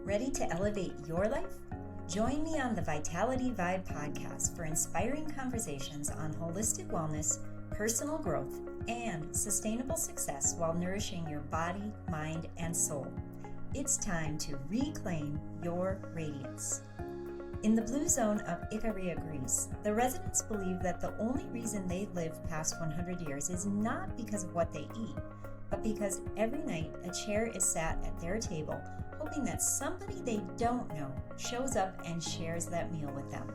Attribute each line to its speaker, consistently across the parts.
Speaker 1: Ready to elevate your life? Join me on the Vitality Vibe podcast for inspiring conversations on holistic wellness, personal growth, and sustainable success while nourishing your body, mind, and soul. It's time to reclaim your radiance. In the blue zone of Ikaria, Greece, the residents believe that the only reason they live past 100 years is not because of what they eat, but because every night a chair is sat at their table, hoping that somebody they don't know shows up and shares that meal with them.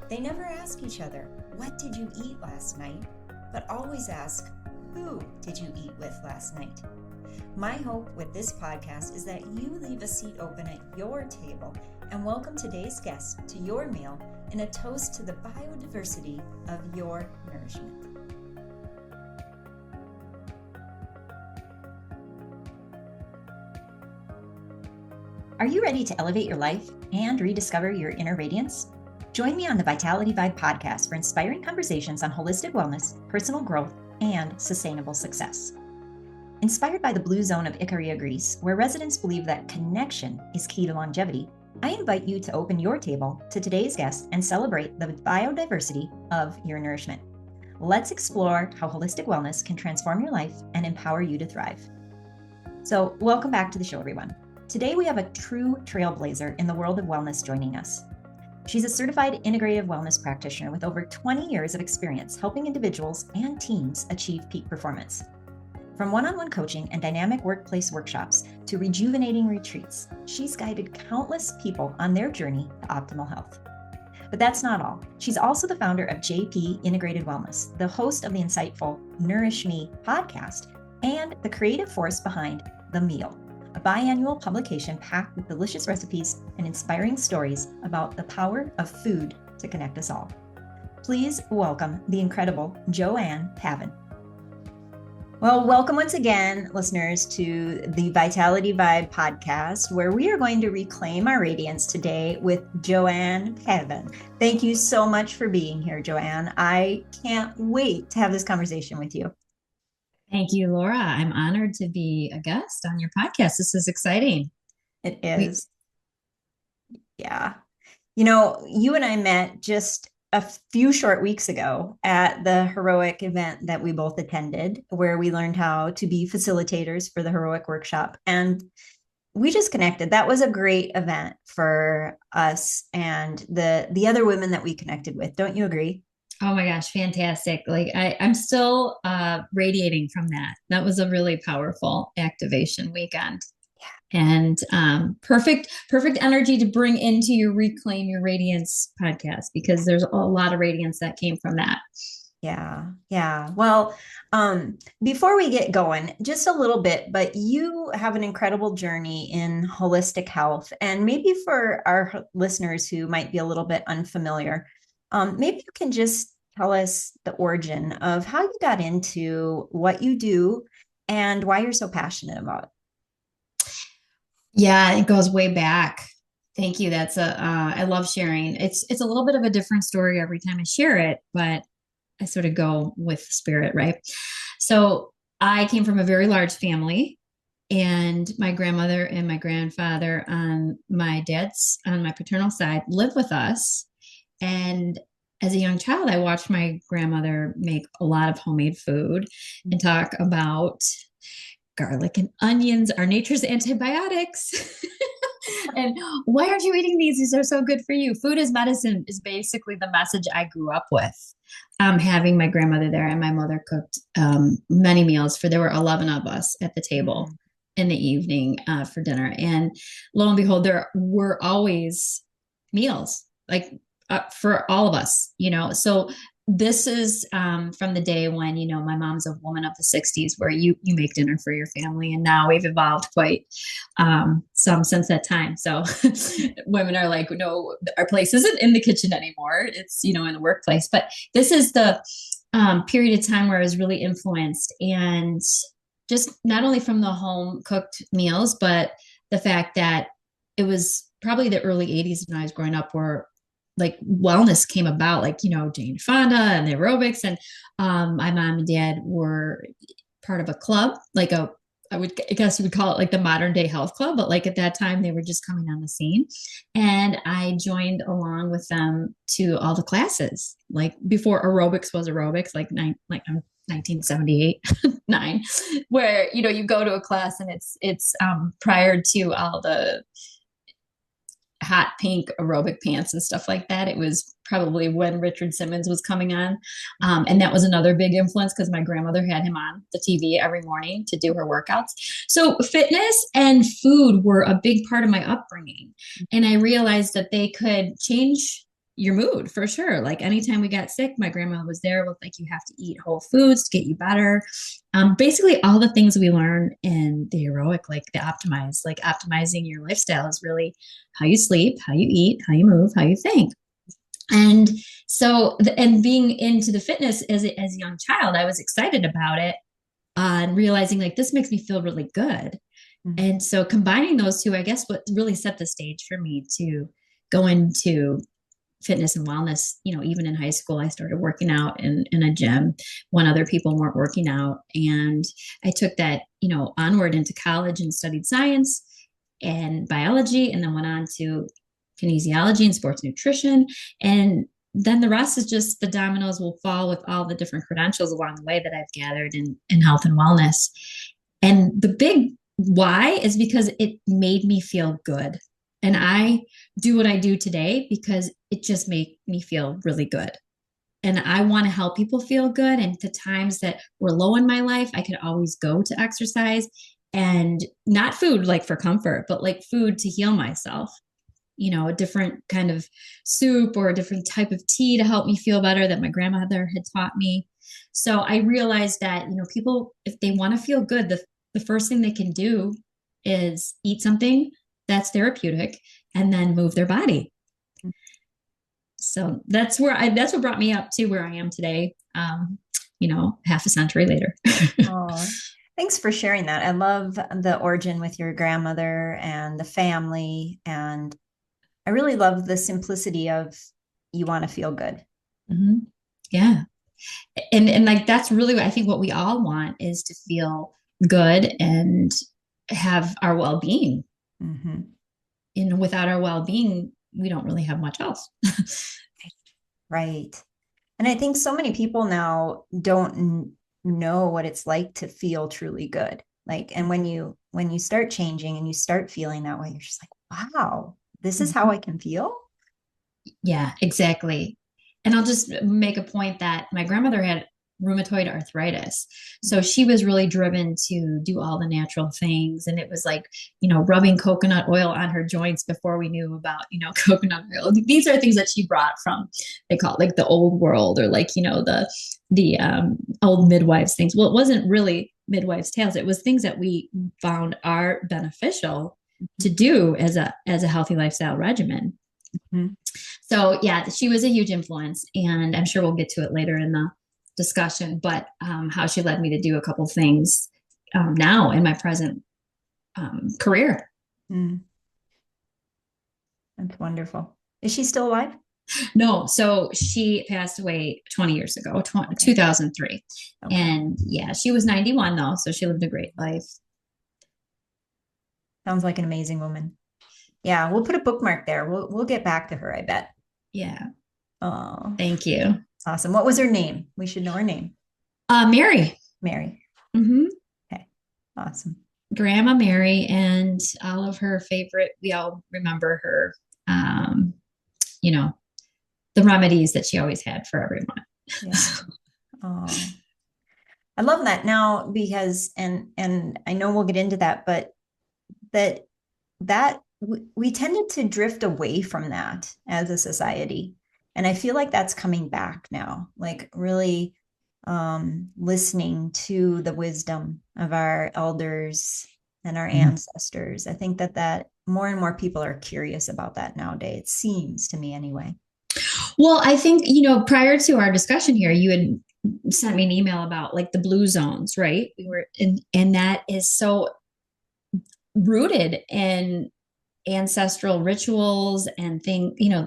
Speaker 1: They never ask each other, "What did you eat last night?" but always ask, "Who did you eat with last night?" My hope with this podcast is that you leave a seat open at your table and welcome today's guest to your meal in a toast to the biodiversity of your nourishment. Are you ready to elevate your life and rediscover your inner radiance? Join me on the Vitality Vibe podcast for inspiring conversations on holistic wellness, personal growth, and sustainable success. Inspired by the blue zone of Ikaria, Greece, where residents believe that connection is key to longevity, I invite you to open your table to today's guest and celebrate the biodiversity of your nourishment. Let's explore how holistic wellness can transform your life and empower you to thrive. So, welcome back to the show, everyone. Today, we have a true trailblazer in the world of wellness joining us. She's a certified integrative wellness practitioner with over 20 years of experience helping individuals and teams achieve peak performance. From one-on-one coaching and dynamic workplace workshops to rejuvenating retreats, she's guided countless people on their journey to optimal health. But that's not all. She's also the founder of JP Integrated Wellness, the host of the insightful Nourish Me podcast, and the creative force behind The Meal, a biannual publication packed with delicious recipes and inspiring stories about the power of food to connect us all. Please welcome the incredible JoAnne Pavin. Well, welcome once again, listeners, to the Vitality Vibe podcast, where we are going to reclaim our radiance today with JoAnne Pavin. Thank you so much for being here, JoAnne. I can't wait to have this conversation with you.
Speaker 2: Thank you, Laura. I'm honored to be a guest on your podcast. This is exciting.
Speaker 1: It is. Yeah. You know, you and I met just a few short weeks ago at the heroic event that we both attended, where we learned how to be facilitators for the heroic workshop. And we just connected. That was a great event for us and the other women that we connected with. Don't you agree?
Speaker 2: Oh my gosh, fantastic. Like I'm still radiating from that. That was a really powerful activation weekend. Yeah. And perfect energy to bring into your Reclaim Your Radiance podcast, because there's a lot of radiance that came from that.
Speaker 1: Yeah. Well, before we get going, just a little bit, but you have an incredible journey in holistic health. And maybe for our listeners who might be a little bit unfamiliar, maybe you can just tell us the origin of how you got into what you do and why you're so passionate about it.
Speaker 2: Yeah, it goes way back. Thank you. That's I love sharing. It's a little bit of a different story every time I share it, but I sort of go with spirit, right? So I came from a very large family, and my grandmother and my grandfather on my paternal side lived with us. And as a young child, I watched my grandmother make a lot of homemade food and talk about garlic and onions are nature's antibiotics. And why aren't you eating these? These are so good for you. Food is medicine is basically the message I grew up with. Having my grandmother there, and my mother cooked many meals there were 11 of us at the table in the evening for dinner. And lo and behold, there were always meals for all of us, so this is from the day when, my mom's a woman of the 60s, where you make dinner for your family. And now we've evolved quite some since that time. So women are like, no, our place isn't in the kitchen anymore. It's, in the workplace. But this is the period of time where I was really influenced, and just not only from the home cooked meals, but the fact that it was probably the early 80s when I was growing up, where like wellness came about, Jane Fonda and the aerobics. And my mom and dad were part of a club, like a I guess you would call it like the modern day health club, but like at that time they were just coming on the scene. And I joined along with them to all the classes, like before aerobics was aerobics, like 1978, 9, where, you go to a class and it's prior to all the hot pink aerobic pants and stuff like that. It was probably when Richard Simmons was coming on. And that was another big influence because my grandmother had him on the TV every morning to do her workouts. So fitness and food were a big part of my upbringing. And I realized that they could change your mood for sure. Like anytime we got sick, my grandma was there with like, you have to eat whole foods to get you better. Basically all the things we learn in the heroic, like the optimize, like optimizing your lifestyle is really how you sleep, how you eat, how you move, how you think. And so, and being into the fitness as a young child, I was excited about it and realizing like, this makes me feel really good. Mm-hmm. And so combining those two, I guess what really set the stage for me to go into fitness and wellness. Even in high school, I started working out in a gym when other people weren't working out. And I took that, onward into college and studied science and biology, and then went on to kinesiology and sports nutrition. And then the rest is just the dominoes will fall with all the different credentials along the way that I've gathered in health and wellness. And the big why is because it made me feel good. And I do what I do today because it just made me feel really good. And I want to help people feel good. And the times that were low in my life, I could always go to exercise, and not food like for comfort, but like food to heal myself. A different kind of soup or a different type of tea to help me feel better that my grandmother had taught me. So I realized that, people, if they want to feel good, the first thing they can do is eat something that's therapeutic and then move their body. So that's what brought me up to where I am today. Half a century later.
Speaker 1: Oh, thanks for sharing that. I love the origin with your grandmother and the family. And I really love the simplicity of you want to feel good.
Speaker 2: Mm-hmm. Yeah. And like, that's really what I think what we all want is to feel good and have our well-being. Mm-hmm. And without our well-being, we don't really have much else.
Speaker 1: Right. And I think so many people now don't know what it's like to feel truly good. Like, and when you start changing and you start feeling that way, you're just like, wow, this is how I can feel.
Speaker 2: Yeah, exactly. And I'll just make a point that my grandmother had rheumatoid arthritis. So she was really driven to do all the natural things. And it was like, rubbing coconut oil on her joints before we knew about, coconut oil. These are things that she brought from, they call it like the old world, or like, the old midwives things. Well, it wasn't really midwives' tales. It was things that we found are beneficial to do as a healthy lifestyle regimen. Mm-hmm. So yeah, she was a huge influence, and I'm sure we'll get to it later in the discussion, but how she led me to do a couple things now in my present career. Mm.
Speaker 1: That's wonderful. Is she still alive?
Speaker 2: No. So she passed away 20 years ago, 2003. Okay. And yeah, she was 91 though. So she lived a great life.
Speaker 1: Sounds like an amazing woman. Yeah. We'll put a bookmark there. We'll get back to her, I bet.
Speaker 2: Yeah.
Speaker 1: Oh,
Speaker 2: thank you.
Speaker 1: Awesome. What was her name? We should know her name.
Speaker 2: Mary.
Speaker 1: Mary.
Speaker 2: Mm-hmm.
Speaker 1: Okay. Awesome.
Speaker 2: Grandma Mary, and all of her favorite, we all remember her, the remedies that she always had for everyone.
Speaker 1: Yeah. Oh, I love that now because, and I know we'll get into that, but that we tended to drift away from that as a society. And I feel like that's coming back now, like really listening to the wisdom of our elders and our ancestors. I think that more and more people are curious about that nowadays. It seems to me anyway.
Speaker 2: Well, I think, prior to our discussion here, you had sent me an email about like the blue zones, right? We were and that is so rooted in ancestral rituals and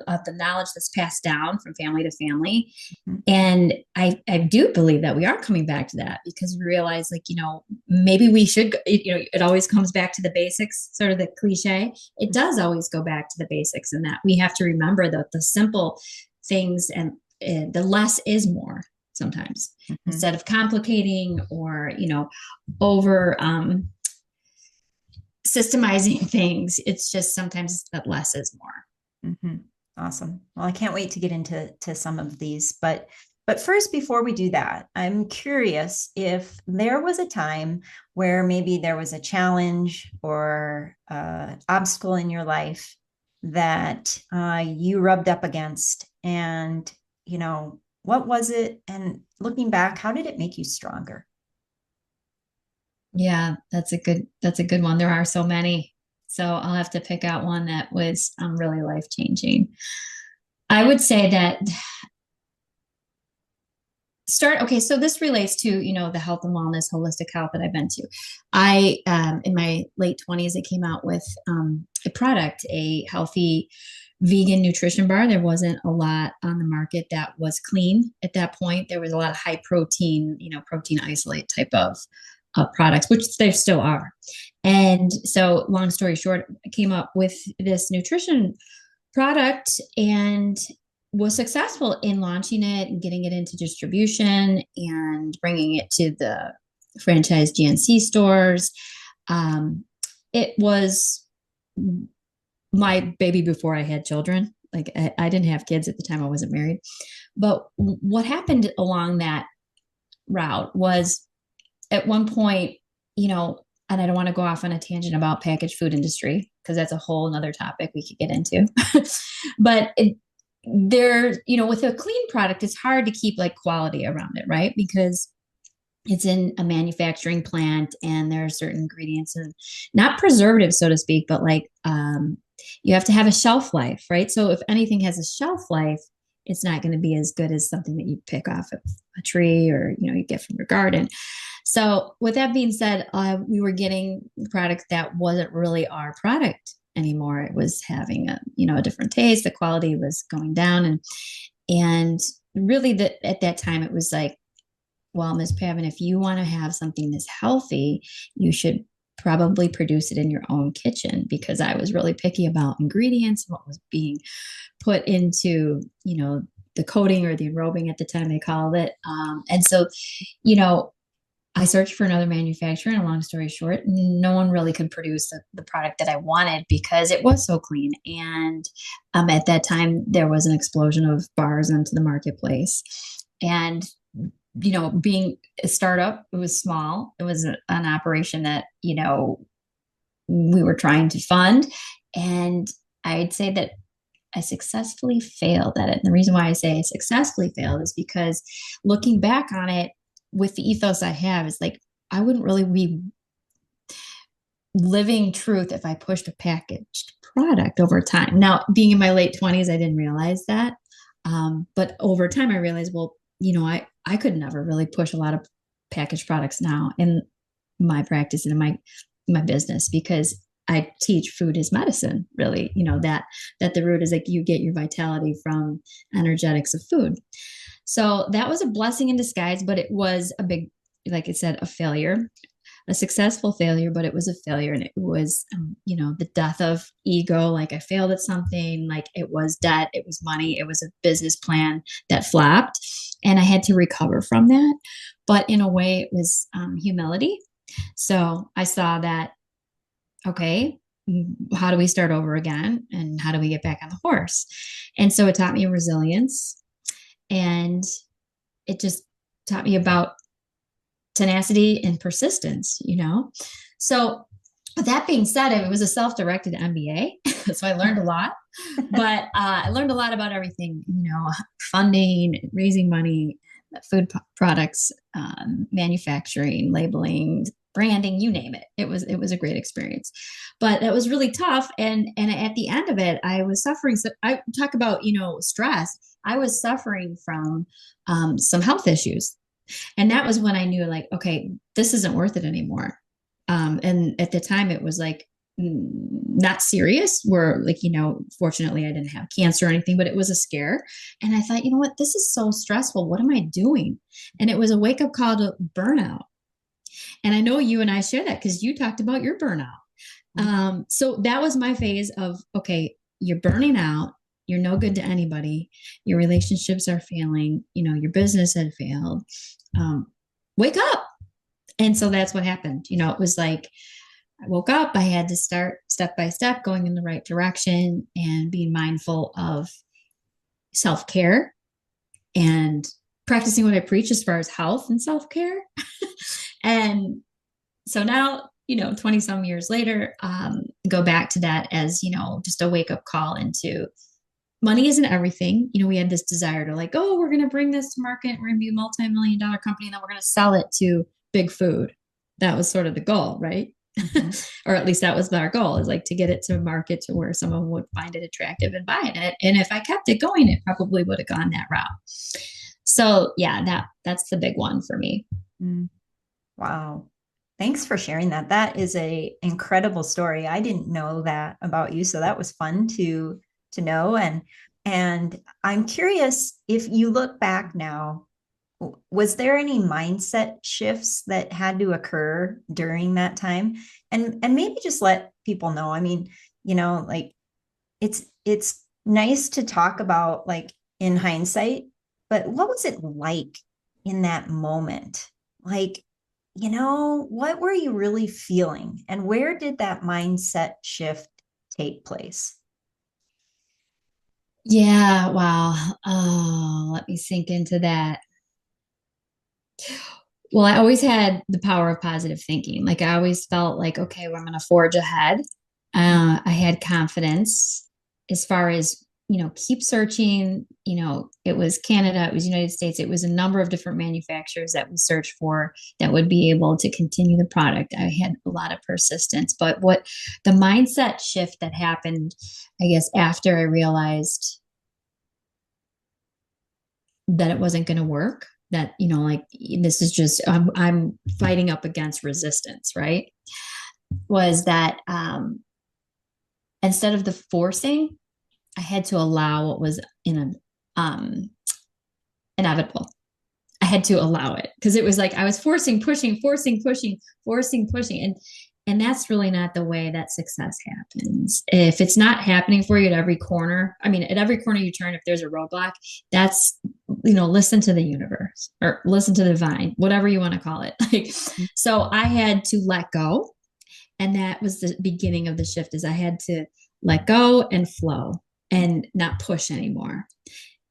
Speaker 2: of the knowledge that's passed down from family to family.
Speaker 1: Mhm.
Speaker 2: And I do believe that we are coming back to that because we realize, like, maybe we should, it always comes back to the basics, sort of the cliche. It does always go back to the basics, and that we have to remember that the simple things and the less is more sometimes, instead of complicating or, over, systemizing things. It's just sometimes that less is more.
Speaker 1: Mm-hmm. Awesome. Well, I can't wait to get into some of these, but first, before we do that, I'm curious if there was a time where maybe there was a challenge or obstacle in your life that you rubbed up against, and what was it? And looking back, how did it make you stronger?
Speaker 2: Yeah, that's a good one. There are so many. So I'll have to pick out one that was really life changing. I would say that okay, so this relates to, the health and wellness, holistic health that I've been to. I in my late 20s, I came out with a product, a healthy vegan nutrition bar. There wasn't a lot on the market that was clean at that point. There was a lot of high protein, protein isolate type of products, which there still are. And so, long story short, I came up with this nutrition product and was successful in launching it and getting it into distribution and bringing it to the franchise GNC stores. It was my baby before I had children. Like, I didn't have kids at the time. I wasn't married. But what happened along that route was, at one point, and I don't want to go off on a tangent about packaged food industry because that's a whole nother topic we could get into. But with a clean product, it's hard to keep like quality around it, right? Because it's in a manufacturing plant and there are certain ingredients and not preservatives, so to speak, but like you have to have a shelf life, right? So if anything has a shelf life, it's not going to be as good as something that you pick off of a tree or, you get from your garden. So with that being said, we were getting product that wasn't really our product anymore. It was having a different taste. The quality was going down, and really at that time it was like, well, Ms. Pavin, if you want to have something that's healthy, you should probably produce it in your own kitchen, because I was really picky about ingredients, what was being put into, the coating or the enrobing at the time they called it. And so, I searched for another manufacturer, and long story short, no one really could produce the product that I wanted because it was so clean. And at that time, there was an explosion of bars into the marketplace. And, being a startup, it was small. It was an operation that, we were trying to fund. And I'd say that I successfully failed at it. And the reason why I say I successfully failed is because, looking back on it, with the ethos I have, is like, I wouldn't really be living truth if I pushed a packaged product over time. Now, being in my late 20s, I didn't realize that. But over time, I realized, well, I could never really push a lot of packaged products now in my practice and in my business, because I teach food is medicine, really, that the root is like, you get your vitality from energetics of food. So that was a blessing in disguise, but it was a big, like I said, a failure, a successful failure, but it was a failure. And it was, the death of ego. Like, I failed at something, like it was debt, it was money, it was a business plan that flopped, and I had to recover from that. But in a way, it was humility. So I saw that, okay, how do we start over again? And how do we get back on the horse? And so it taught me resilience, and it just taught me about tenacity and persistence, So with that being said, it was a self-directed MBA. So I learned a lot, but I learned a lot about everything, funding, raising money, food products, manufacturing, labeling, branding, you name it. It was a great experience, but it was really tough. And at the end of it, I was suffering. So I talk about, stress. I was suffering from some health issues. And that was when I knew, like, okay, this isn't worth it anymore. And at the time it was like, not serious, where like, fortunately I didn't have cancer or anything, but it was a scare. And I thought, you know what, this is so stressful. What am I doing? And it was a wake up call to burnout. And I know you and I share that because you talked about your burnout. So that was my phase of, okay, you're burning out. You're no good to anybody. Your relationships are failing. Your business had failed. Wake up. And so that's what happened. It was like I woke up, I had to start step by step going in the right direction and being mindful of self care and practicing what I preach as far as health and self care. And so now, 20 some years later, go back to that as, just a wake up call into money isn't everything. We had this desire to like, oh, we're going to bring this to market. We're going to be a multi-million-dollar company and then we're going to sell it to big food. That was sort of the goal, right? Mm-hmm. Or at least that was our goal, is like to get it to market to where someone would find it attractive and buy it. And if I kept it going, it probably would have gone that route. So yeah, that's the big one for me.
Speaker 1: Wow. Thanks for sharing that. That is a incredible story. I didn't know that about you, so that was fun to know. And I'm curious, if you look back now, was there any mindset shifts that had to occur during that time? And maybe just let people know. I mean, like it's nice to talk about like in hindsight, but what was it like in that moment? Like, what were you really feeling? And where did that mindset shift take place?
Speaker 2: Yeah, wow. Oh, let me sink into that. Well, I always had the power of positive thinking. Like I always felt like, okay, well, I'm going to forge ahead. I had confidence as far as, keep searching. It was Canada, it was United States, it was a number of different manufacturers that we searched for that would be able to continue the product. I had a lot of persistence, but what the mindset shift that happened, I guess, after I realized that it wasn't going to work, that like this is just I'm fighting up against resistance, right, was that instead of the forcing, I had to allow what was in inevitable. I had to allow it because it was like I was forcing, pushing, forcing, pushing, forcing, pushing, and that's really not the way that success happens. If it's not happening for you at every corner, I mean, at every corner you turn, if there's a roadblock, that's, listen to the universe or listen to the divine, whatever you want to call it. Like, so I had to let go. And that was the beginning of the shift, is I had to let go and flow and not push anymore.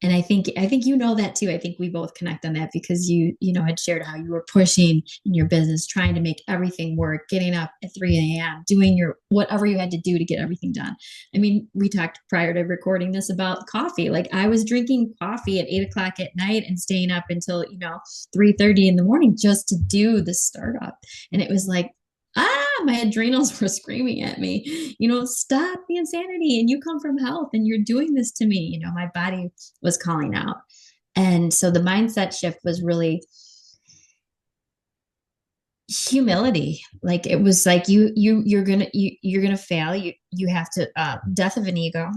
Speaker 2: And I think that too. I think we both connect on that because you had shared how you were pushing in your business, trying to make everything work, getting up at 3 a.m., doing your whatever you had to do to get everything done. I mean, we talked prior to recording this about coffee. Like I was drinking coffee at 8 o'clock at night and staying up until 3:30 in the morning just to do the startup. And it was like, my adrenals were screaming at me, stop the insanity. And you come from health and you're doing this to me. My body was calling out. And so the mindset shift was really humility. Like it was like you're gonna fail. You have to death of an ego.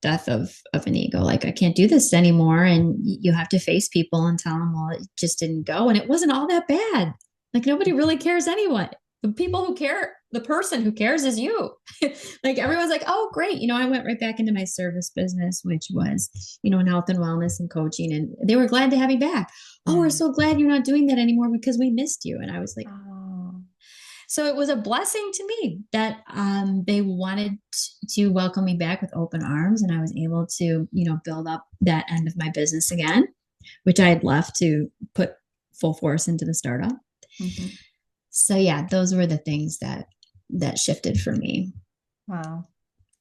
Speaker 2: Like I can't do this anymore. And you have to face people and tell them, well, it just didn't go. And it wasn't all that bad. Like nobody really cares anyway. The people who care, the person who cares is you. Like everyone's like, oh, great. I went right back into my service business, which was, in health and wellness and coaching. And they were glad to have me back. Oh, we're so glad you're not doing that anymore because we missed you. And I was like, oh. So it was a blessing to me that they wanted to welcome me back with open arms. And I was able to, build up that end of my business again, which I had left to put full force into the startup. Mm-hmm. So yeah, those were the things that shifted for me.
Speaker 1: Wow.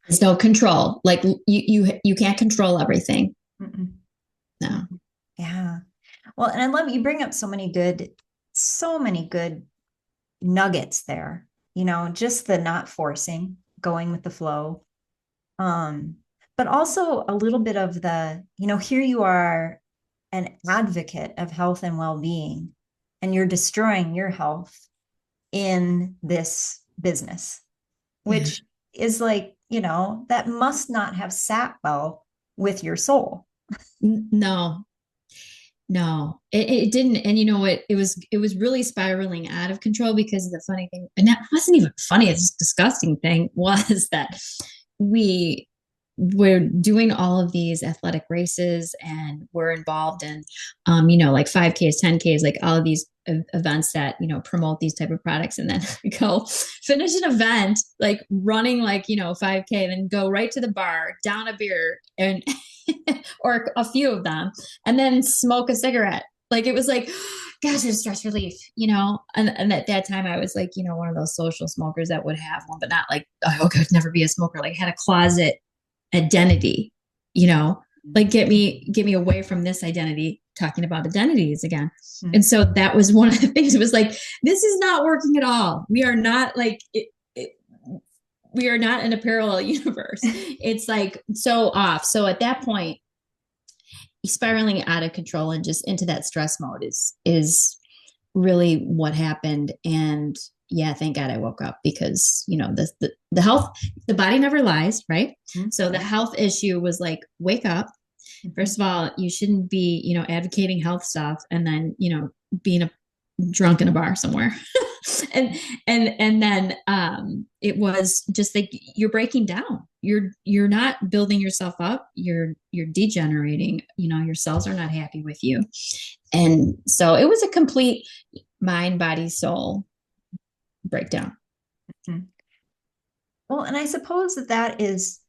Speaker 2: There's no control. Like you can't control everything. Mm-mm. No.
Speaker 1: Yeah. Well, and I love you bring up so many good nuggets there. Just the not forcing, going with the flow. But also a little bit of the, here you are an advocate of health and well-being, and you're destroying your health in this business. which is like, that must not have sat well with your soul.
Speaker 2: No, no, it didn't. And you know what? It was really spiraling out of control because the funny thing, and that wasn't even funny, it's disgusting thing was that we were doing all of these athletic races and we're involved in like 5Ks, 10Ks, like all of these events that promote these type of products, and then go finish an event like running like 5K, then go right to the bar, down a beer and or a few of them, and then smoke a cigarette. Like it was like, gosh, it's stress relief, and at that time I was like, one of those social smokers that would have one, but not like, oh, I could never be a smoker. Like had a closet identity, like get me away from this identity, talking about identities again. Mm-hmm. And so that was one of the things. It was like, this is not working at all. We are not like, we are not in a parallel universe. It's like so off. So at that point, spiraling out of control and just into that stress mode is really what happened. And yeah, thank God I woke up, because the health, the body never lies, right? Mm-hmm. So the health issue was like, wake up. First of all, you shouldn't be advocating health stuff and then being a drunk in a bar somewhere. and then it was just like, you're breaking down, you're not building yourself up, you're degenerating, your cells are not happy with you. And so it was a complete mind, body, soul breakdown.
Speaker 1: Mm-hmm. Well, and I suppose that is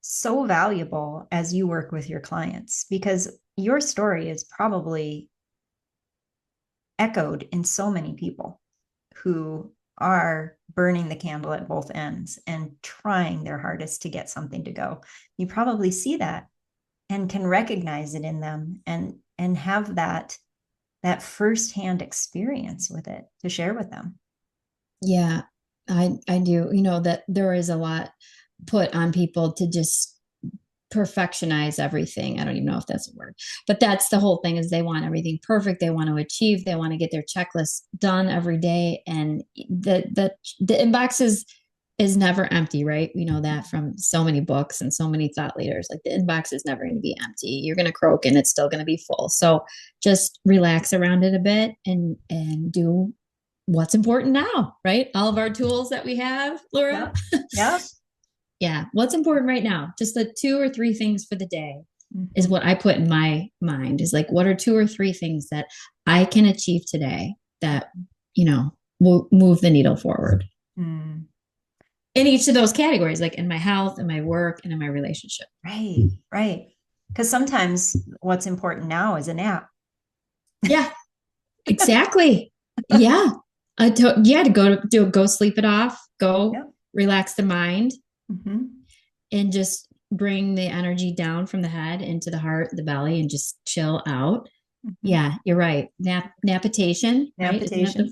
Speaker 1: so valuable as you work with your clients, because your story is probably echoed in so many people who are burning the candle at both ends and trying their hardest to get something to go. You probably see that and can recognize it in them and have that firsthand experience with it to share with them.
Speaker 2: Yeah, I do. That there is a lot put on people to just perfectionize everything. I don't even know if that's a word, but that's the whole thing, is they want everything perfect. They want to achieve, they want to get their checklist done every day. And the inbox is never empty, right? We know that from so many books and so many thought leaders. Like the inbox is never going to be empty. You're going to croak and it's still going to be full. So just relax around it a bit and do what's important now, right? All of our tools that we have, Laura.
Speaker 1: Yeah.
Speaker 2: Yeah. What's important right now? Just the 2 or 3 things for the day is what I put in my mind, is like, what are 2 or 3 things that I can achieve today that, will move the needle forward in each of those categories, like in my health, in my work, and in my relationship.
Speaker 1: Right. Right. Because sometimes what's important now is a nap.
Speaker 2: Yeah, exactly. Yeah. To go sleep it off, relax the mind, and just bring the energy down from the head into the heart, the belly, and just chill out. Yeah, you're right. Napitation.
Speaker 1: Napitation.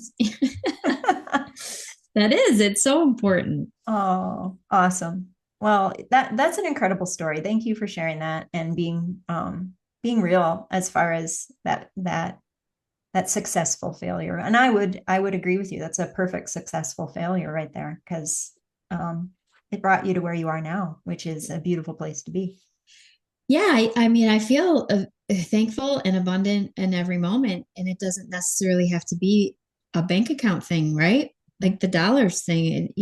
Speaker 2: Right? It's so important.
Speaker 1: Oh, awesome. Well, that's an incredible story. Thank you for sharing that and being real as far as that successful failure. And I would agree with you. That's a perfect successful failure right there, because it brought you to where you are now, which is a beautiful place to be.
Speaker 2: Yeah, I mean, I feel thankful and abundant in every moment, and it doesn't necessarily have to be a bank account thing, right? Like the dollars thing,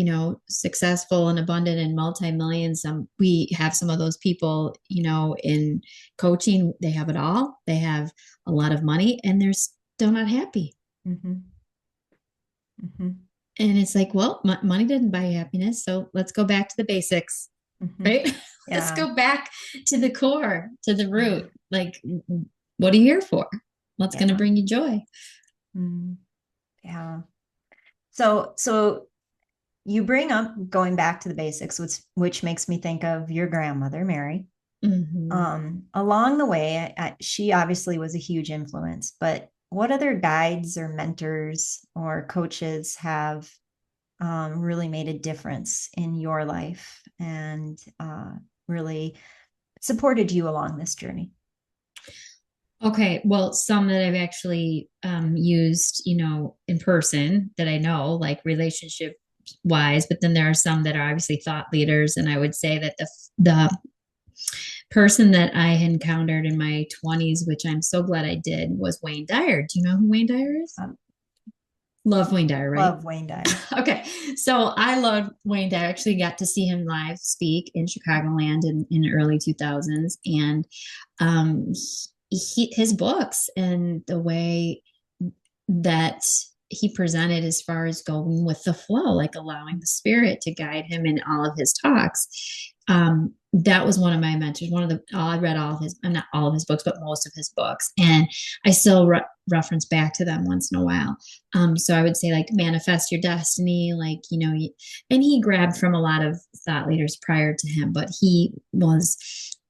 Speaker 2: successful and abundant and multi-millions. We have some of those people, in coaching, they have it all. They have a lot of money and they're still not happy. And it's like, well, money doesn't buy happiness. So let's go back to the basics, right? Yeah. Let's go back to the core, to the root. Like, what are you here for? What's going to bring you joy?
Speaker 1: Yeah. So you bring up going back to the basics, which makes me think of your grandmother, Mary. Along the way, she obviously was a huge influence, but what other guides or mentors or coaches have really made a difference in your life and really supported you along this journey?
Speaker 2: Okay, well, some that I've actually used, in person that I know, like relationship wise, but then there are some that are obviously thought leaders. And I would say that the person that I encountered in my 20s, which I'm so glad I did, was Wayne Dyer. Do you know who Wayne Dyer is? Love Wayne Dyer, right?
Speaker 1: Love Wayne Dyer.
Speaker 2: Okay. So I love Wayne Dyer. I actually got to see him live speak in Chicagoland in the early 2000s. And um, his books and the way that he presented as far as going with the flow, like allowing the spirit to guide him in all of his talks. That was one of my mentors. I read all of his, not all of his books, but most of his books. And I still reference back to them once in a while. So I would say like manifest your destiny, like, and he grabbed from a lot of thought leaders prior to him, but he was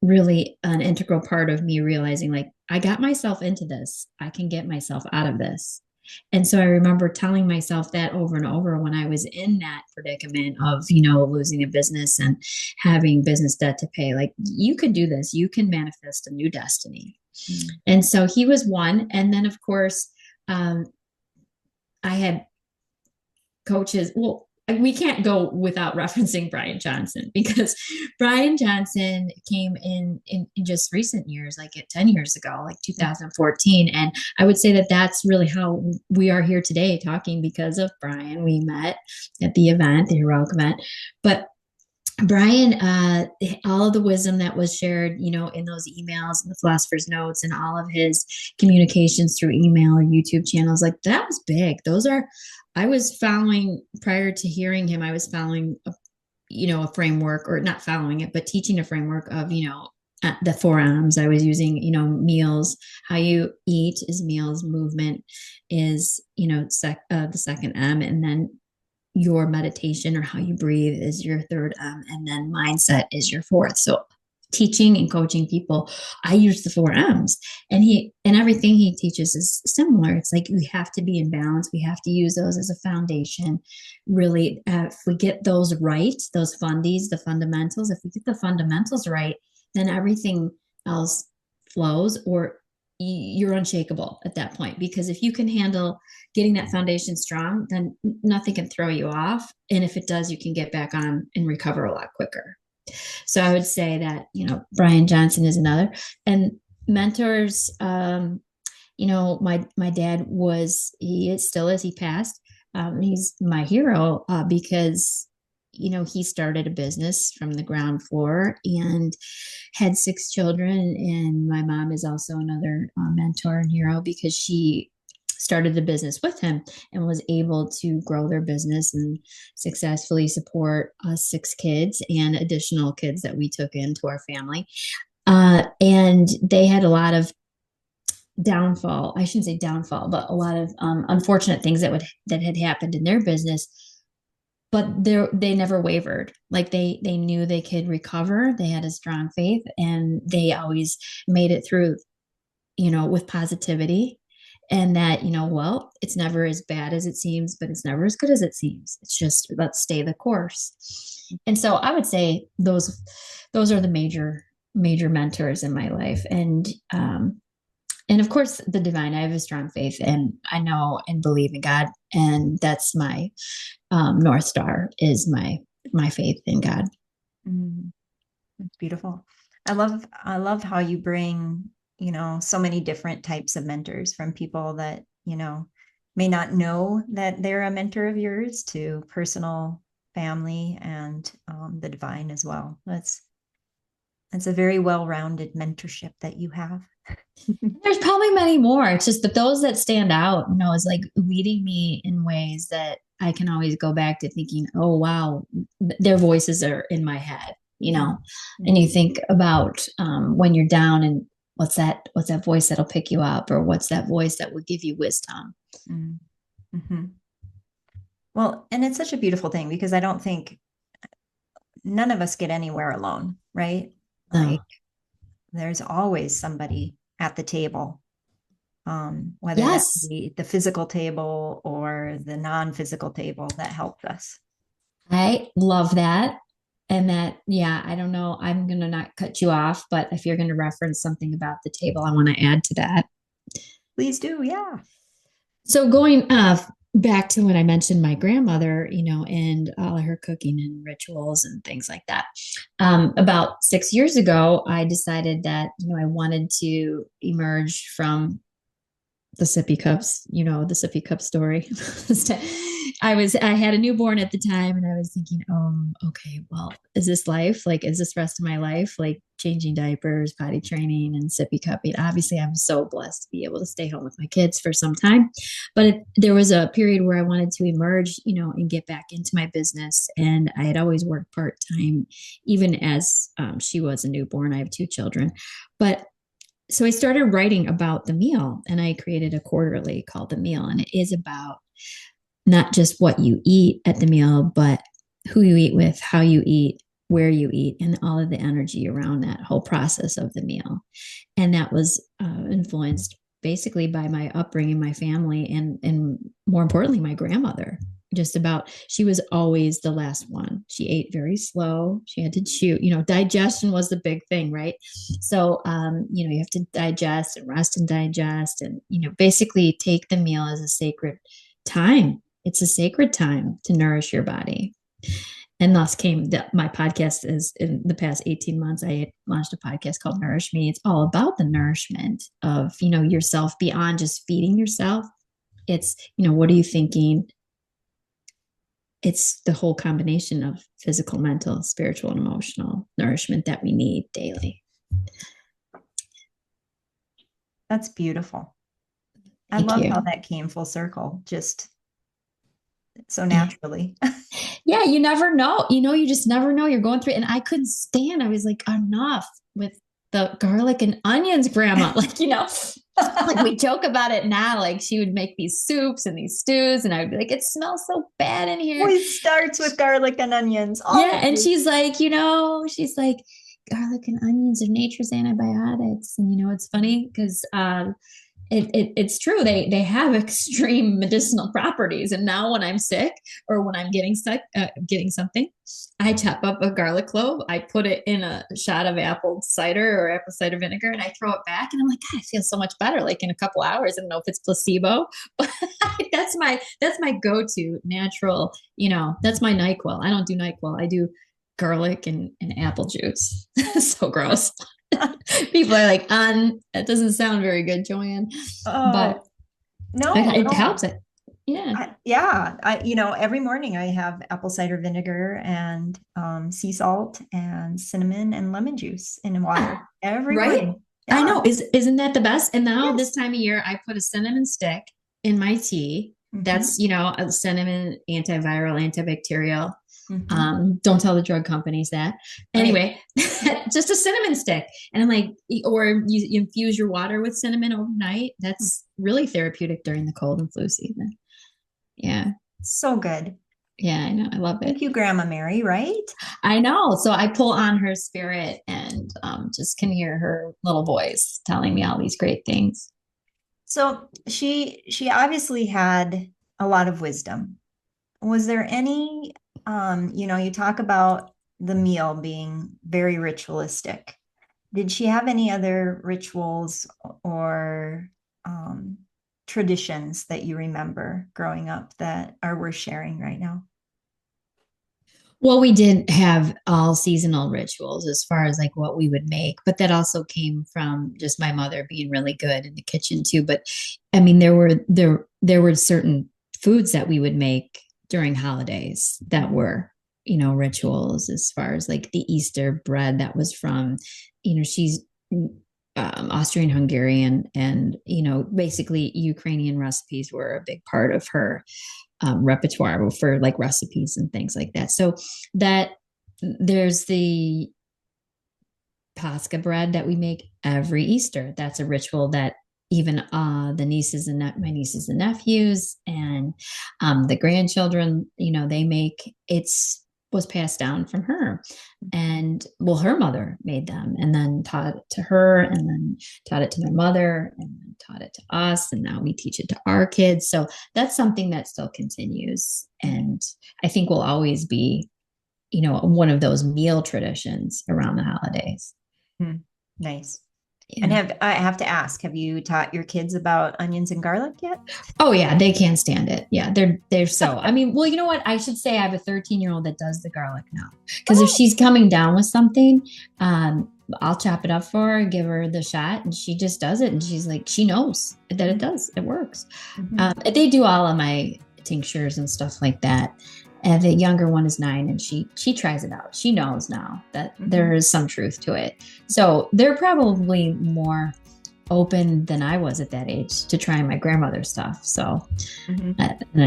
Speaker 2: really an integral part of me realizing like, I got myself into this. I can get myself out of this. And so I remember telling myself that over and over when I was in that predicament of, losing a business and having business debt to pay. Like, you could do this, you can manifest a new destiny. Mm-hmm. And so he was one. And then, of course, I had coaches. Well, we can't go without referencing Brian Johnson, because Brian Johnson came in just recent years, like 10 years ago, like 2014. And I would say that that's really how we are here today talking, because of Brian. We met at the event, the heroic event. But Brian, all of the wisdom that was shared, in those emails and the philosopher's notes and all of his communications through email or YouTube channels, like that was big. I was following, prior to hearing him, I was following, a framework, or not following it, but teaching a framework of, the 4 M's. I was using, meals, how you eat is meals, movement is, the second M, and then your meditation or how you breathe is your third and then mindset is your fourth. So teaching and coaching people, I use the 4 M's, and everything he teaches is similar. It's like we have to be in balance. We have to use those as a foundation. Really, if we get those right, those fundies, the fundamentals, if we get the fundamentals right, then everything else flows, or you're unshakable at that point. Because if you can handle getting that foundation strong, then nothing can throw you off. And if it does, you can get back on and recover a lot quicker. So I would say that, Brian Johnson is another. And mentors, my dad still is, he passed. He's my hero because, he started a business from the ground floor and had 6 children. And my mom is also another mentor and hero, because she started the business with him and was able to grow their business and successfully support 6 kids and additional kids that we took into our family. And they had a lot of downfall. I shouldn't say downfall, but a lot of unfortunate things that had happened in their business. But they never wavered. Like they knew they could recover. They had a strong faith, and they always made it through, with positivity. And that, well, it's never as bad as it seems, but it's never as good as it seems. It's just, let's stay the course. And so I would say those are the major mentors in my life. And of course, the divine. I have a strong faith, and I know and believe in God, and that's my North Star, is my faith in God.
Speaker 1: It's beautiful. I love how you bring, so many different types of mentors, from people that, may not know that they're a mentor of yours, to personal, family, and the divine as well. That's a very well-rounded mentorship that you have.
Speaker 2: There's probably many more. It's just that those that stand out, is like leading me in ways that I can always go back to thinking, oh, wow, their voices are in my head, mm-hmm. And you think about when you're down, and what's that voice that'll pick you up, or what's that voice that will give you wisdom.
Speaker 1: Mm-hmm. Well, and it's such a beautiful thing, because I don't think none of us get anywhere alone, right? Like, there's always somebody at the table, whether that's the physical table or the non-physical table, that helped us.
Speaker 2: I love that. And that, I don't know, I'm going to not cut you off, but if you're going to reference something about the table, I want to add to that.
Speaker 1: Please do. Yeah.
Speaker 2: So going back to when I mentioned my grandmother, and all of her cooking and rituals and things like that. About 6 years ago, I decided that, I wanted to emerge from the sippy cups, the sippy cup story. I had a newborn at the time and I was thinking, okay, well, is this life? Like, is this rest of my life? Like changing diapers, potty training and sippy cupping. Obviously I'm so blessed to be able to stay home with my kids for some time. But there was a period where I wanted to emerge, and get back into my business. And I had always worked part-time, even as she was a newborn. I have two children, but so I started writing about the meal and I created a quarterly called The Meal. And it is about not just what you eat at the meal, but who you eat with, how you eat, where you eat, and all of the energy around that whole process of the meal. And that was influenced basically by my upbringing, my family, and more importantly, my grandmother. She was always the last one. She ate very slow. She had to chew, digestion was the big thing, right? So, you have to digest and rest and digest and, basically take the meal as a sacred time. It's a sacred time to nourish your body. And thus came my podcast is in the past 18 months, I launched a podcast called Nourish Me. It's all about the nourishment of, yourself beyond just feeding yourself. It's, what are you thinking? It's the whole combination of physical, mental, spiritual, and emotional nourishment that we need daily.
Speaker 1: That's beautiful. I
Speaker 2: Thank
Speaker 1: love
Speaker 2: you.
Speaker 1: how that came full circle, just so naturally.
Speaker 2: Yeah, you never know. You just never know. You're going through it. And I couldn't stand. I was like, enough with the garlic and onions, grandma. Like, like we joke about it now. Like she would make these soups and these stews, and I would be like, it smells so bad in here.
Speaker 1: Always starts with garlic and onions. Always.
Speaker 2: Yeah. And she's like, garlic and onions are nature's antibiotics. And it's funny because it's true. They have extreme medicinal properties. And now when I'm sick or when I'm getting sick, getting something, I chop up a garlic clove. I put it in a shot of apple cider or apple cider vinegar, and I throw it back. And I'm like, God, I feel so much better. Like in a couple hours. I don't know if it's placebo, but that's my go-to natural. That's my NyQuil. I don't do NyQuil. I do garlic and apple juice. So gross. People are like, that doesn't sound very good, JoAnne. But
Speaker 1: no,
Speaker 2: it helps it. Yeah.
Speaker 1: Every morning I have apple cider vinegar and sea salt and cinnamon and lemon juice in water every morning.
Speaker 2: Yeah. I know. Isn't that the best? And now
Speaker 1: Yes.
Speaker 2: this time of year, I put a cinnamon stick in my tea. Mm-hmm. That's, a cinnamon, antiviral, antibacterial. Mm-hmm. Don't tell the drug companies that. Anyway, just a cinnamon stick. And I'm like, or you infuse your water with cinnamon overnight. That's really therapeutic during the cold and flu season. Yeah.
Speaker 1: So good.
Speaker 2: Yeah, I know. I love it.
Speaker 1: Thank you, Grandma Mary, right?
Speaker 2: I know. So I pull on her spirit and just can hear her little voice telling me all these great things.
Speaker 1: So she obviously had a lot of wisdom. Was there any you talk about the meal being very ritualistic. Did she have any other rituals or traditions that you remember growing up that are worth sharing right now?
Speaker 2: Well, we did have all seasonal rituals as far as like what we would make, but that also came from just my mother being really good in the kitchen too. But I mean, there were certain foods that we would make during holidays that were, rituals, as far as like the Easter bread that was from, she's Austrian Hungarian, and basically Ukrainian recipes were a big part of her repertoire for like recipes and things like that. So that there's the Pascha bread that we make every Easter. That's a ritual that even my nieces and nephews and the grandchildren, they make. Was passed down from her, and her mother made them and then taught it to her and then taught it to my mother and then taught it to us, and now we teach it to our kids. So that's something that still continues, and I think will always be one of those meal traditions around the holidays.
Speaker 1: Nice. And I have to ask, have you taught your kids about onions and garlic yet?
Speaker 2: Oh yeah, they can't stand it. Yeah, they're so. I mean, well, you know what? I should say I have a 13-year-old that does the garlic now. Because if she's coming down with something, I'll chop it up for her, give her the shot, and she just does it. And she's like, she knows that it does. It works. They do all of my tinctures and stuff like that. And the younger one is 9, and she tries it out. She knows now that there is some truth to it. So they're probably more open than I was at that age to trying my grandmother's stuff. So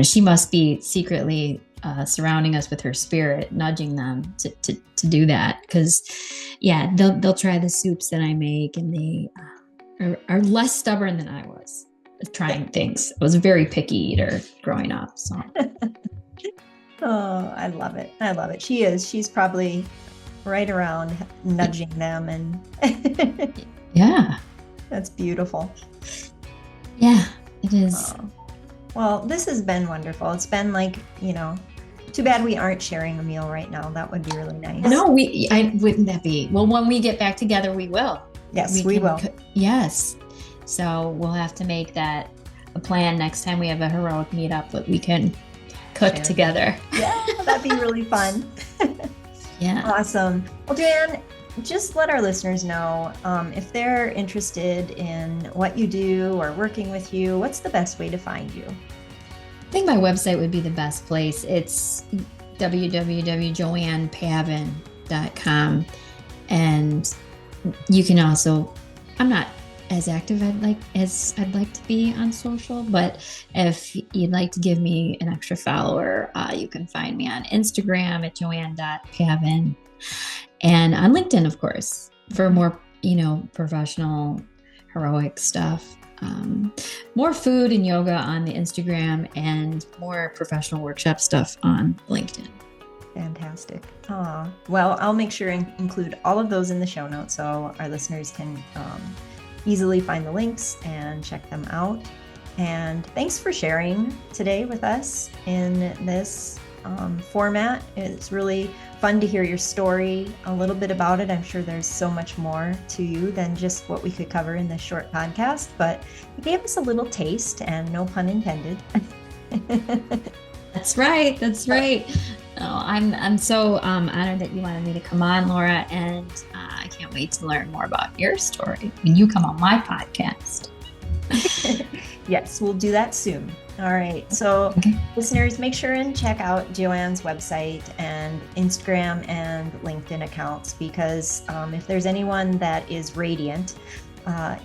Speaker 2: she must be secretly surrounding us with her spirit, nudging them to do that. Because yeah, they'll try the soups that I make, and they are less stubborn than I was trying things. I was a very picky eater growing up. So.
Speaker 1: Oh, I love it. I love it. She is. She's probably right around nudging them, and
Speaker 2: yeah.
Speaker 1: That's beautiful.
Speaker 2: Yeah, it is.
Speaker 1: Well, this has been wonderful. It's been like, too bad we aren't sharing a meal right now. That would be really nice.
Speaker 2: No, wouldn't that be? Well, when we get back together, we will.
Speaker 1: Yes, we will.
Speaker 2: Yes. So we'll have to make that a plan next time we have a heroic meetup that we can cook together.
Speaker 1: Yeah, that'd be really fun.
Speaker 2: Yeah.
Speaker 1: Awesome. Well, JoAnne, just let our listeners know if they're interested in what you do or working with you, what's the best way to find you?
Speaker 2: I think my website would be the best place. It's www.joannepavin.com. And you can also, I'm not as active as I'd like to be on social, but if you'd like to give me an extra follower, you can find me on Instagram at joanne.pavin. And on LinkedIn, of course, for more, professional, heroic stuff. More food and yoga on the Instagram, and more professional workshop stuff on LinkedIn.
Speaker 1: Fantastic. Well, I'll make sure and include all of those in the show notes so our listeners can easily find the links and check them out. And thanks for sharing today with us in this format. It's really fun to hear your story, a little bit about it. I'm sure there's so much more to you than just what we could cover in this short podcast, but you gave us a little taste, and no pun intended.
Speaker 2: That's right. That's right. Oh, I'm so honored that you wanted me to come on, Laura, and I can't wait to learn more about your story when you come on my podcast.
Speaker 1: Yes, we'll do that soon. All right. So listeners, make sure and check out JoAnne's website and Instagram and LinkedIn accounts, because if there's anyone that is radiant,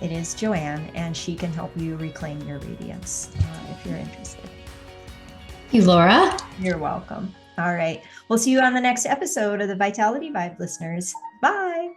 Speaker 1: it is JoAnne, and she can help you reclaim your radiance if you're interested.
Speaker 2: Thank you, Laura.
Speaker 1: You're welcome. All right. We'll see you on the next episode of the Vitality Vibe, listeners. Bye.